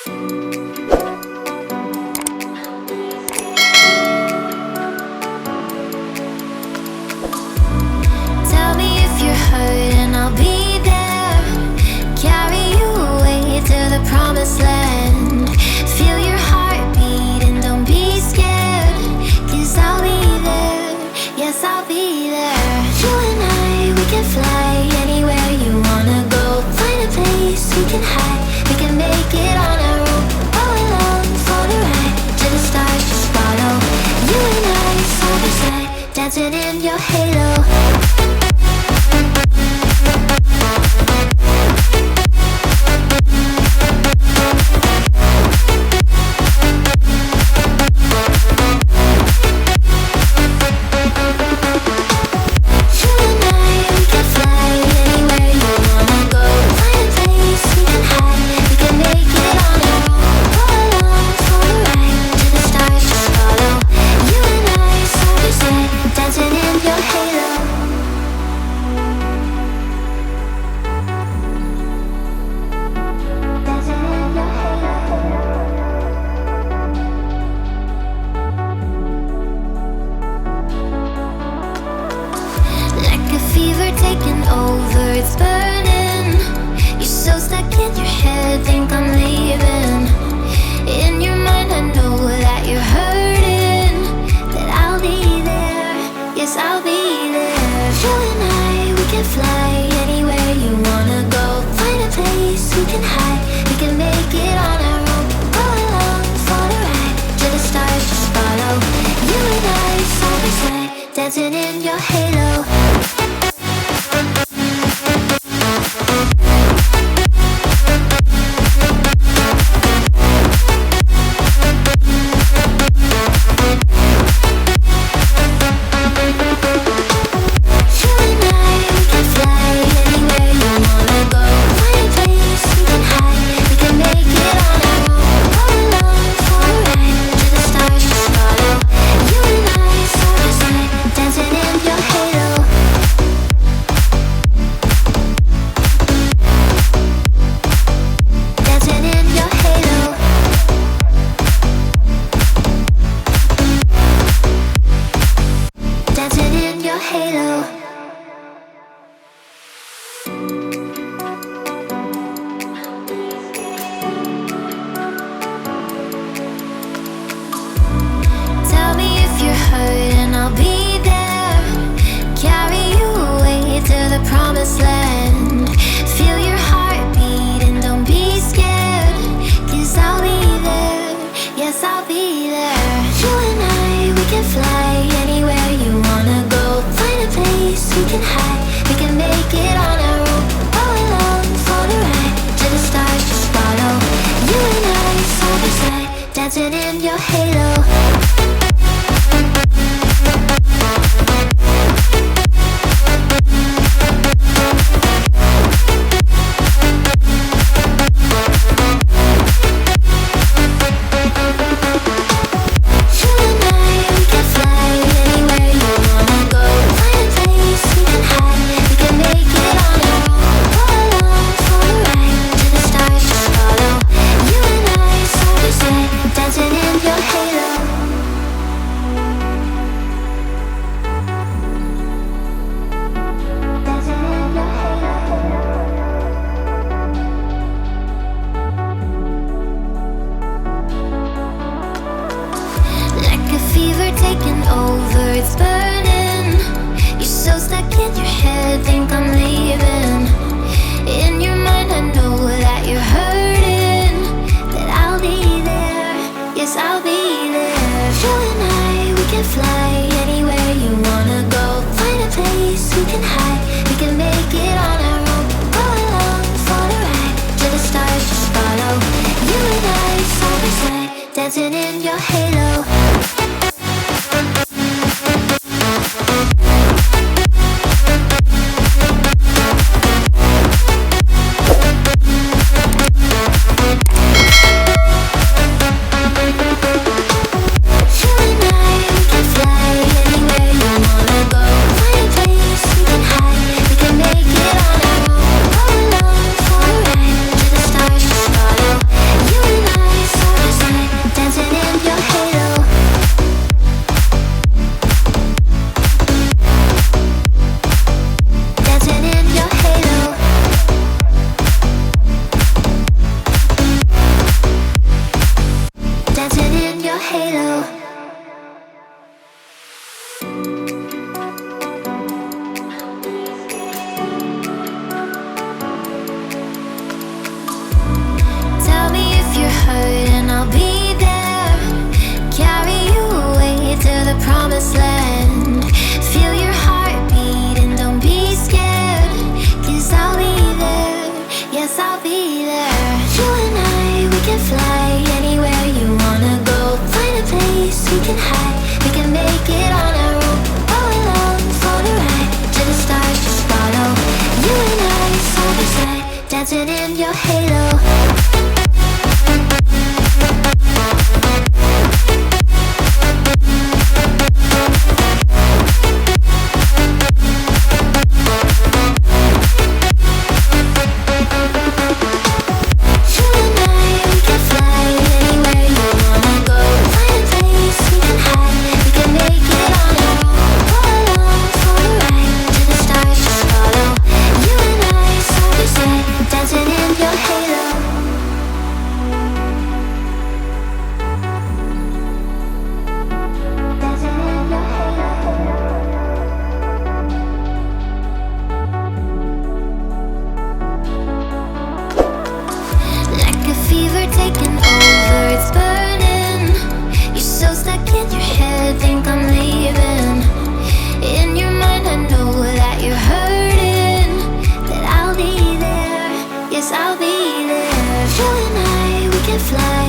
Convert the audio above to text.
Tell me if you're hurt and I'll be there. Carry you away to the promised land. Feel your heartbeat and don't be scared. 'Cause I'll be there, yes I'll be there. You and I, we can fly anywhere you wanna go. Find a place we can hide, we can make it on our own. Go along for the ride, to the stars just follow. You and I, side by side, dancing in your halo. Taking over, it's burning. You're so stuck in your head, think I'm leaving. In your mind I know that you're hurting, that I'll be there, yes I'll be there. You and I, we can fly anywhere you wanna go. Find a place we can hide, we can make it on our own. Go along for the ride, to the stars just follow. You and I, side by side, dancing in your halo. Promised land. Feel your heartbeat and don't be scared. 'Cause I'll be there, yes I'll be there. You and I, we can fly anywhere you wanna go. Find a place we can hide, we can make it on our own. Go along for the ride, to the stars just follow. You and I, side by side, dancing in your halo. Taking over, it's burning. You're so stuck in your head, think I'm leaving. In your mind I know that you're hurting, that I'll be there, yes I'll be there. You and I, we can fly anywhere you wanna go. Find a place we can hide, we can make it on our own. Go along for the ride, to the stars just follow. You and I, side by side, dancing in your halo. can fly anywhere you wanna go. Find a place we can hide, we can make it on our own. Go along for the ride, to the stars just follow. You and I side by side, dancing in your halo. Taking over, it's burning. You're so stuck in your head, think I'm leaving. In your mind I know that you're hurting, that I'll be there, yes I'll be there. You and I, we can fly